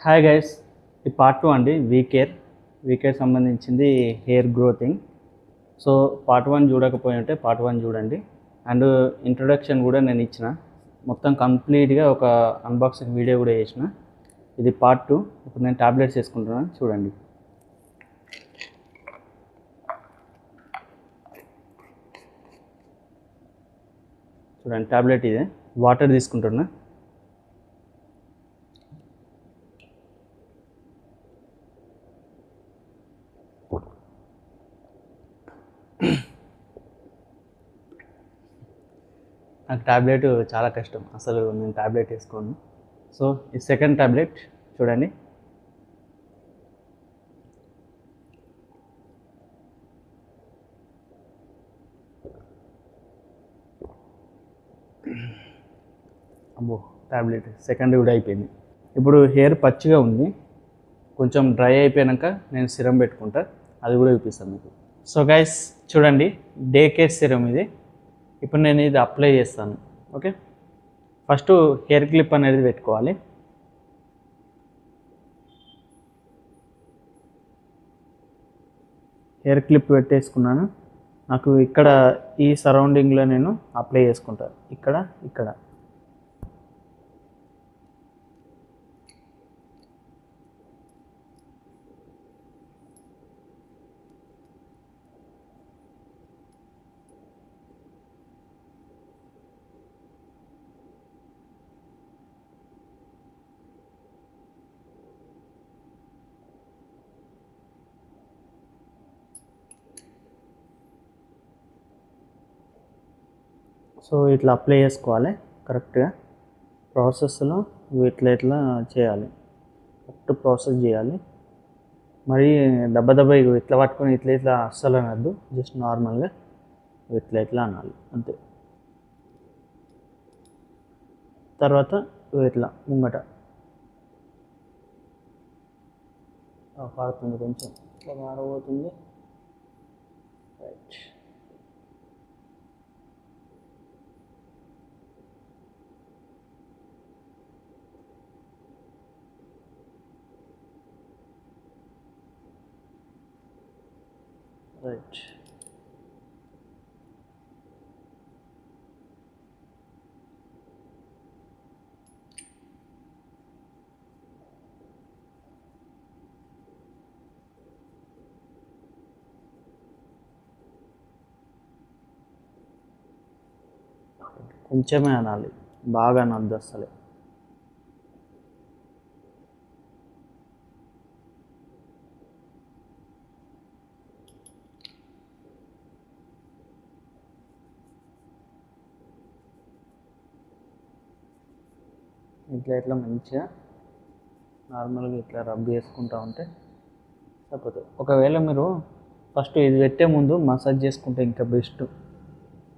Hi guys, ఇది part 2 అండి. WeCare సంబంధించింది హెయిర్ గ్రోతింగ్. సో పార్ట్ 1 చూడకపోయి ఉంటే పార్ట్ 1 చూడండి. అండ్ ఇంట్రొడక్షన్ కూడా నేను ఇచ్చిన, మొత్తం కంప్లీట్గా ఒక అన్బాక్సింగ్ వీడియో కూడా చేసిన. ఇది పార్ట్ 2. ఇప్పుడు నేను టాబ్లెట్స్ వేసుకుంటున్నాను, చూడండి. చూడండి, టాబ్లెట్ ఇదే. వాటర్ తీసుకుంటున్నా. నాకు టాబ్లెట్ చాలా కష్టం, అసలు నేను టాబ్లెట్ వేసుకోను. సో ఈ సెకండ్ టాబ్లెట్ చూడండి. అబ్బో, టాబ్లెట్ సెకండ్ కూడా అయిపోయింది. ఇప్పుడు హెయిర్ పచ్చిగా ఉంది, కొంచెం డ్రై అయిపోయాక నేను సిరం పెట్టుకుంటా, అది కూడా చూపిస్తాను మీకు. సో గైస్ చూడండి, డే కేర్ సిరం ఇది. ఇప్పుడు నేను ఇది అప్లై చేస్తాను. ఓకే, ఫస్ట్ హెయిర్ క్లిప్ అనేది పెట్టుకోవాలి. హెయిర్ క్లిప్ పెట్టేసుకున్నాను. నాకు ఇక్కడ ఈ సరౌండింగ్లో నేను అప్లై చేసుకుంటాను, ఇక్కడ ఇక్కడ. సో ఇట్లా అప్లై చేసుకోవాలి కరెక్ట్గా. ప్రాసెస్లో ఇట్లా చేయాలి, కరెక్ట్ ప్రాసెస్ చేయాలి. మరి దెబ్బ ఇట్లా పట్టుకొని ఇట్లా అస్సలు అనద్దు, జస్ట్ నార్మల్గా ఇట్లా అనాలి అంతే. తర్వాత ఇట్లా ముంగట పాడుతుంది, కొంచెం ఇట్లా మారబోతుంది. రైట్. రైట్. కొంచెమే అనాలి, బాగా అనద్దు అసలే. ఇట్లా మంచిగా నార్మల్గా ఇట్లా రబ్ చేసుకుంటూ ఉంటే సరిపోతుంది. ఒకవేళ మీరు ఫస్ట్ ఇది పెట్టే ముందు మసాజ్ చేసుకుంటే ఇంకా బెస్ట్.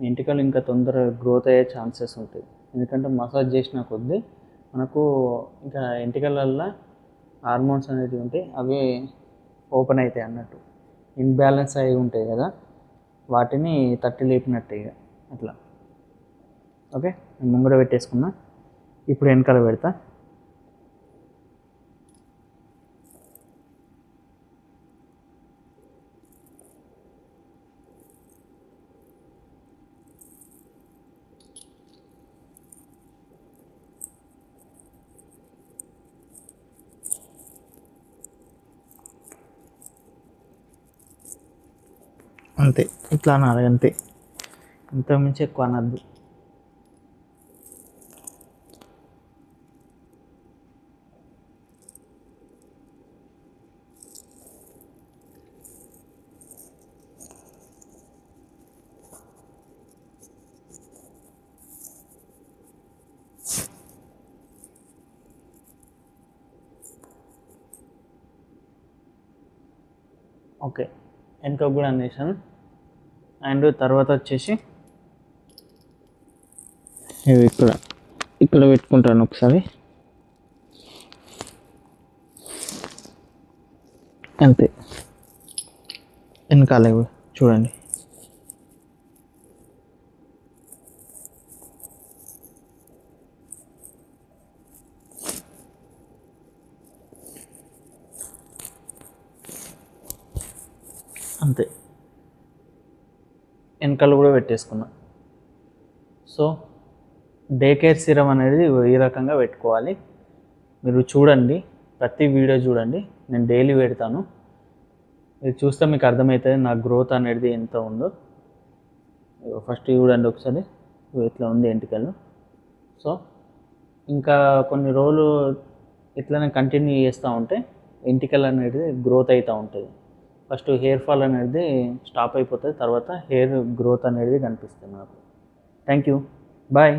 ఎంటికలు ఇంకా తొందరగా గ్రోత్ అయ్యే ఛాన్సెస్ ఉంటాయి. ఎందుకంటే మసాజ్ చేసిన కొద్దీ మనకు ఇంకా ఎంటికలల్లో హార్మోన్స్ అనేవి ఉంటాయి, అవి ఓపెన్ అవుతాయి అన్నట్టు. ఇన్బ్యాలెన్స్ అయి ఉంటాయి కదా, వాటిని తట్టి లేపినట్టే ఇక అట్లా. ఓకే, నేను ముంగడ పెట్టేసుకున్నా. ఇప్పుడు వెనకాల పెడతా. అంతే, ఇట్లా అనాలి అంతే, ఇంతకుమించి ఎక్కువ అనద్దు. ఓకే, వెనక కూడా అనేసాను. అండ్ తర్వాత వచ్చేసి ఇవి ఇక్కడ పెట్టుకుంటాను ఒకసారి, అంతే. వెనకాల చూడండి. అంతే. వెనకాల కూడా పెట్టేసుకున్నా. సో డే కేర్ సిరం అనేది ఈ రకంగా పెట్టుకోవాలి. మీరు చూడండి, ప్రతి వీడియో చూడండి, నేను డైలీ పెడతాను. ఇది చూస్తే మీకు అర్థమవుతుంది నా గ్రోత్ అనేది ఎంత ఉందో. ఫస్ట్ చూడండి ఒకసారి, ఇట్లా ఉంది ఎంటికలు. సో ఇంకా కొన్ని రోజులు ఇట్లనే కంటిన్యూ చేస్తూ ఉంటే ఎంటికలు అనేది గ్రోత్ అవుతూ ఉంటుంది. ఫస్ట్ హెయిర్ ఫాల్ అనేది స్టాప్ అయిపోతుంది, తర్వాత హెయిర్ గ్రోత్ అనేది కనిపిస్తుంది నాకు. Thank you, bye.